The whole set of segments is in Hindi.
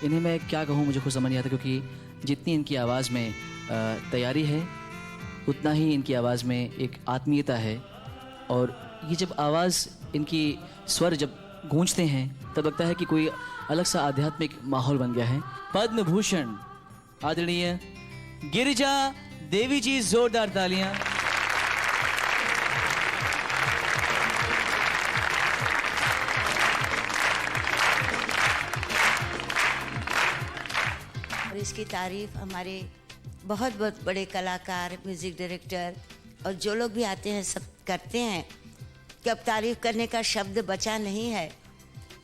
इन्हें मैं क्या कहूँ मुझे खुद समझ नहीं आता, क्योंकि जितनी इनकी आवाज़ में तैयारी है उतना ही इनकी आवाज़ में एक आत्मीयता है। और ये जब आवाज़ इनकी स्वर जब गूंजते हैं तब लगता है कि कोई अलग सा आध्यात्मिक माहौल बन गया है। पद्म भूषण आदरणीय गिरिजा देवी जी, जोरदार तालियां। और इसकी तारीफ हमारे बहुत बहुत बड़े कलाकार, म्यूज़िक डायरेक्टर और जो लोग भी आते हैं सब करते हैं कि अब तारीफ करने का शब्द बचा नहीं है।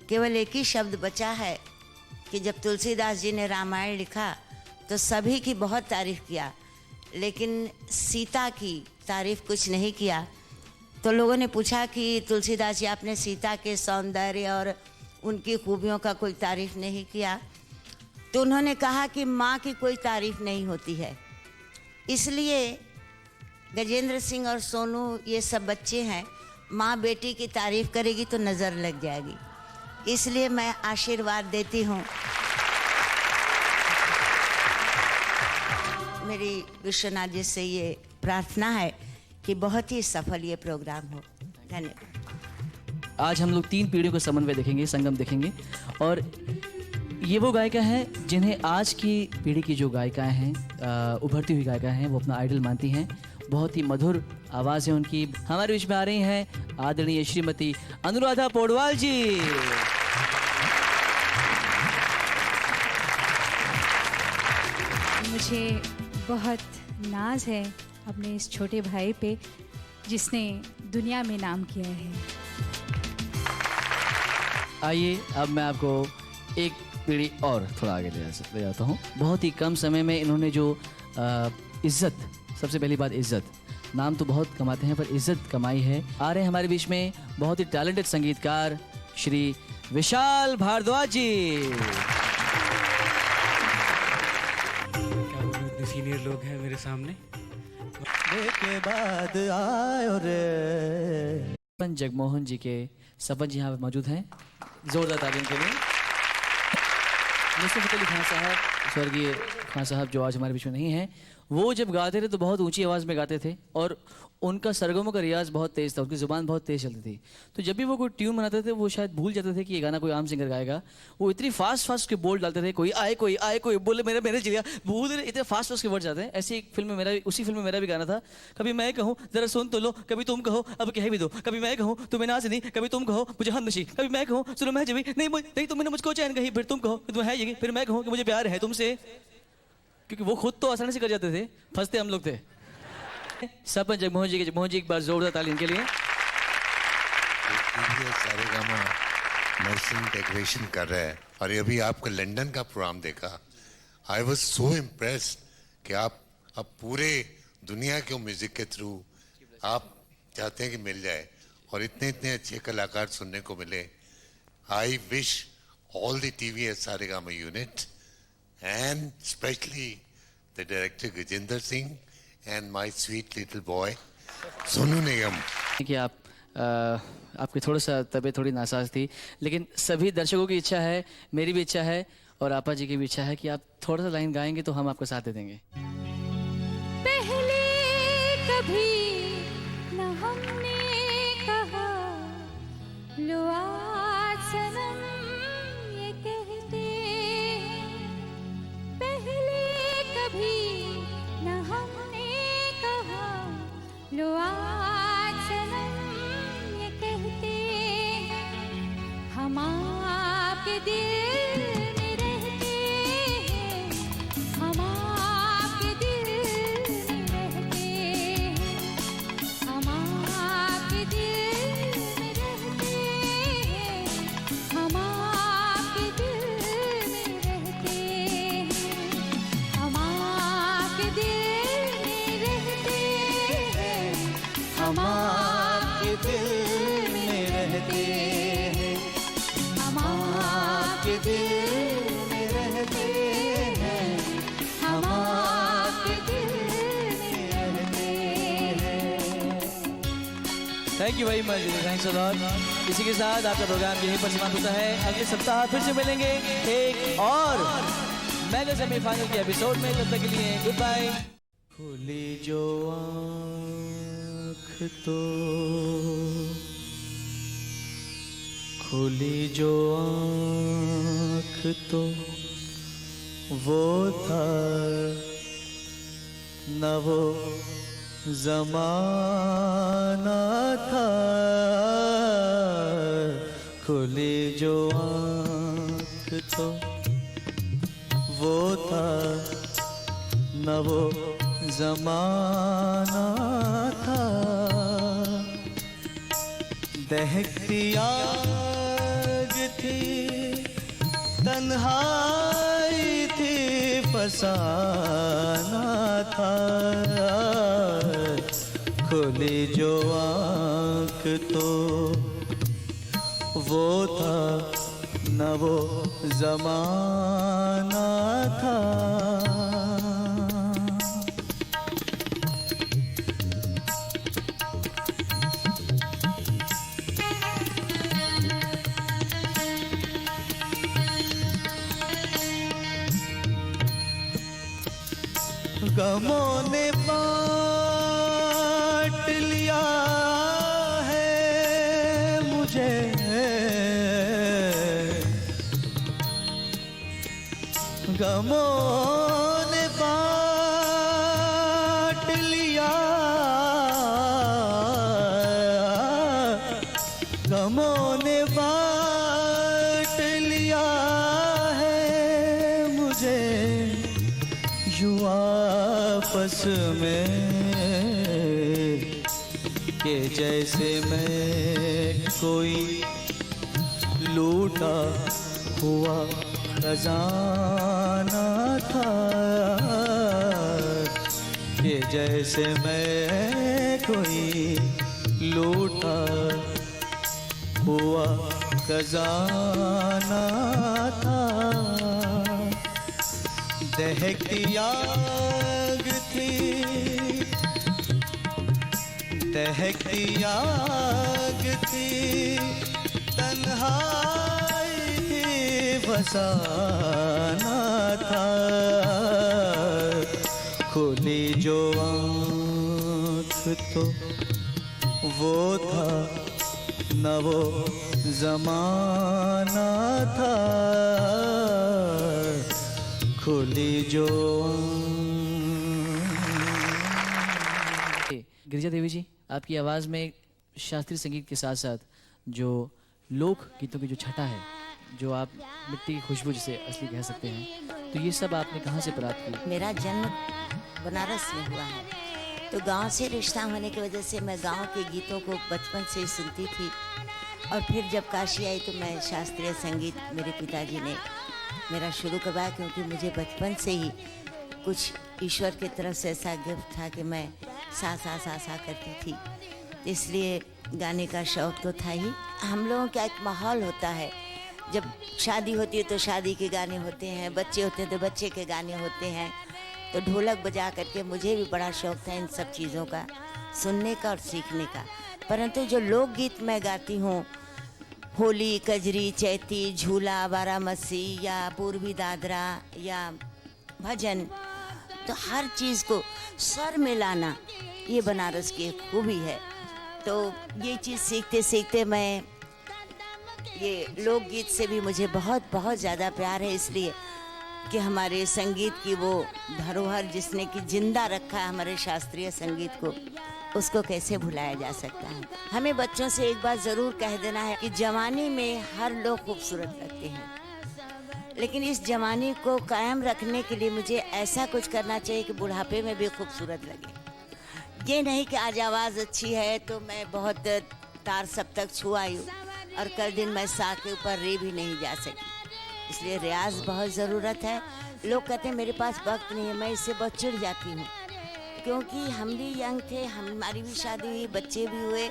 केवल एक ही शब्द बचा है कि जब तुलसीदास जी ने रामायण लिखा तो सभी की बहुत तारीफ किया, लेकिन सीता की तारीफ कुछ नहीं किया। तो लोगों ने पूछा कि तुलसीदास जी आपने सीता के सौंदर्य और उनकी खूबियों का कोई तारीफ नहीं किया। तो उन्होंने कहा कि माँ की कोई तारीफ नहीं होती है, इसलिए गजेंद्र सिंह और सोनू ये सब बच्चे हैं, माँ बेटी की तारीफ करेगी तो नज़र लग जाएगी, इसलिए मैं आशीर्वाद देती हूँ। मेरी विश्वनाथ जी से ये प्रार्थना है कि बहुत ही सफल ये प्रोग्राम हो। धन्यवाद। आज हम लोग 3 पीढ़ियों का समन्वय देखेंगे, संगम देखेंगे। और ये वो गायिका हैं जिन्हें आज की पीढ़ी की जो गायिकाएं हैं, उभरती हुई गायिकाएं हैं, वो अपना आइडल मानती हैं। बहुत ही मधुर आवाज़ है उनकी। हमारे बीच में आ रही हैं आदरणीय श्रीमती अनुराधा पौडवाल जी। मुझे बहुत नाज है अपने इस छोटे भाई पे जिसने दुनिया में नाम किया है। आइए अब मैं आपको एक पीढ़ी और थोड़ा आगे ले जाता हूँ। बहुत ही कम समय में इन्होंने जो इज्जत, सबसे पहली बात इज्जत, नाम तो बहुत कमाते हैं पर इज्जत कमाई है। आ रहे हैं हमारे बीच में बहुत ही टैलेंटेड संगीतकार श्री विशाल भारद्वाज जी। सीनियर लोग हैं मेरे सामने। के बाद आयो रे। जगमोहन जी के सपन जी यहाँ पे मौजूद हैं, जोरदार तालियों के लिए। नुसरत अली खान साहब, स्वर्गीय खान साहब जो आज हमारे बीच में नहीं हैं, वो जब गाते थे तो बहुत ऊंची आवाज़ में गाते थे और उनका सरगमों का रियाज बहुत तेज़ था, उनकी ज़ुबान बहुत तेज़ चलती थी। तो जब भी वो कोई ट्यून बनाते थे वो शायद भूल जाते थे कि ये गाना कोई आम सिंगर गाएगा। वो इतनी फास्ट उसके बोल डालते थे, कोई आए कोई बोले मेरे मेरे चिड़िया, भूल इतने फास्ट उसके वर्ड जाते हैं। ऐसी एक फिल्म में मेरा, उसी फिल्म में मेरा भी गाना था। कभी मैं कहूँ ज़रा सुन तो लो, कभी तुम कहो अब कह भी दो, कभी मैं कहूँ तुम्हें नाज़नी, कभी तुम कहो मुझे हमनशी, कभी मैं कहूँ सुनो मैं जबी, नहीं तुमने मुझको चैन कही, फिर तुम कहो तुम्हें है ये, फिर मैं कहूँ कि मुझे प्यार है तुमसे। क्योंकि वो खुद तो आसानी से कर जाते थे, फंसते हम लोग थे। सपन जगमोहन जी के, जगमोहन जी एक बार जोरदार ताली इनके लिए। सारेगामा नर्सिंग डेकोरेशन कर रहा है और ये अभी आपका लंदन का प्रोग्राम देखा। आई वॉज सो इम्प्रेस्ड कि आप अब पूरे दुनिया के म्यूजिक के थ्रू आप चाहते हैं कि मिल जाए और इतने इतने अच्छे कलाकार सुनने को मिले। I wish all the TV Saregama unit and especially the director Gajendra Singh and my sweet little boy Sonu Nigam। कि आपकी थोड़ा सा तबीयत थोड़ी नासाज थी, लेकिन सभी दर्शकों की इच्छा है, मेरी भी इच्छा है और आपा जी की भी इच्छा है कि आप थोड़ा सा लाइन गाएंगे तो हम आपको साथ दे देंगे। पहले कभी न हमने कहा लो आज सनम ये कहते हैं, पहले कभी न हमने कहा लो आज सनम ये कहते हैं, हम आपके दिल में रहते हैं, हम आपके दिल में रहते हैं, हम आपके दिल में रहते हैं, हम आपके दिल में रहते हैं, हम आपके दिल में रहते हैं, हम आपके दिल में रहते हैं, हम आपके दिल में रहते हैं, हम आपके दिल में रहते हैं। Thank you very much, thanks a lot. इसी के साथ आपका प्रोग्राम यहीं पर समाप्त होता है। अगले सप्ताह फिर से मिलेंगे एक और मेगा सेमीफाइनल के एपिसोड में। तब तक के लिए गुड बाय। खुली जो आँख तो, खुली जो आँख तो वो था न वो ज़माना था। खुली जो आँख तो वो था न वो ज़माना था। दहकती आग थी, तन्हाई थी, फसाना था। खुली जो आँख तो वो था न वो ज़माना था। गमों ने बांट लिया है मुझे, गमों ने बांट लिया, गमों ने बांट लिया है मुझे यूं आपस में कि जैसे मैं कोई लूटा हुआ खजाना था। कि जैसे मैं कोई लूटा हुआ खजाना था। दहकती आग थी, दहकती आग थी, तन्हाई थी, फसाना था। खुली जो आँख तो वो था न वो ज़माना था। खुली जो गिरिजा देवी जी, आपकी आवाज़ में शास्त्रीय संगीत के साथ साथ जो लोक गीतों की जो छटा है, जो आप मिट्टी की खुशबू जिसे असली कह सकते हैं, तो ये सब आपने कहाँ से प्राप्त किया? मेरा जन्म बनारस में हुआ है, तो गांव से रिश्ता होने की वजह से मैं गांव के गीतों को बचपन से ही सुनती थी। और फिर जब काशी आई तो मैं शास्त्रीय संगीत मेरे पिताजी ने मेरा शुरू करवाया, क्योंकि मुझे बचपन से ही कुछ ईश्वर की तरफ से ऐसा गिफ्ट था कि मैं सा करती थी, इसलिए गाने का शौक़ तो था ही। हम लोगों का एक माहौल होता है, जब शादी होती है तो शादी के गाने होते हैं, बच्चे होते हैं तो बच्चे के गाने होते हैं। तो ढोलक बजा करके मुझे भी बड़ा शौक़ था इन सब चीज़ों का सुनने का और सीखने का। परंतु जो लोकगीत मैं गाती हूँ, होली, कजरी, चैती, झूला, बारामसी या पूर्वी दादरा या भजन, तो हर चीज़ को स्वर में लाना ये बनारस की एक खूबी है। तो ये चीज़ सीखते सीखते मैं ये लोकगीत से भी मुझे बहुत ज़्यादा प्यार है, इसलिए कि हमारे संगीत की वो धरोहर जिसने कि जिंदा रखा है हमारे शास्त्रीय संगीत को, उसको कैसे भुलाया जा सकता है। हमें बच्चों से एक बात ज़रूर कह देना है कि जवानी में हर लोग खूबसूरत लगते हैं, लेकिन इस जवानी को कायम रखने के लिए मुझे ऐसा कुछ करना चाहिए कि बुढ़ापे में भी खूबसूरत लगे। ये नहीं कि आज आवाज़ अच्छी है तो मैं बहुत तार सब तक छू आई हूँ और कल दिन मैं सा के ऊपर रे भी नहीं जा सकी। इसलिए रियाज बहुत ज़रूरत है। लोग कहते हैं मेरे पास वक्त नहीं है, मैं इससे बहुत चिढ़ जाती हूँ, क्योंकि हम भी यंग थे, हमारी भी शादी हुई, बच्चे भी हुए,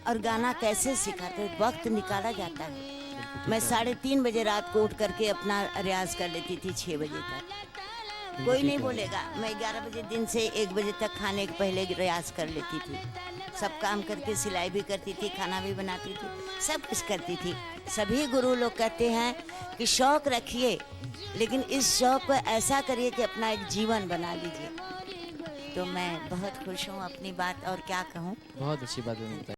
और गाना कैसे सिखाते, वक्त निकाला जाता है। मैं 3:30 बजे रात को उठ करके अपना रियाज कर लेती थी 6 बजे तक। कोई नहीं बोलेगा। मैं 11 बजे दिन से 1 बजे तक खाने के पहले रियाज कर लेती थी। सब काम करके सिलाई भी करती थी, खाना भी बनाती थी, सब कुछ करती थी। सभी गुरु लोग कहते हैं कि शौक रखिए, लेकिन इस शौक को ऐसा करिए कि अपना एक जीवन बना लीजिए। तो मैं बहुत खुश हूँ अपनी बात, और क्या कहूँ। बहुत अच्छी बात है।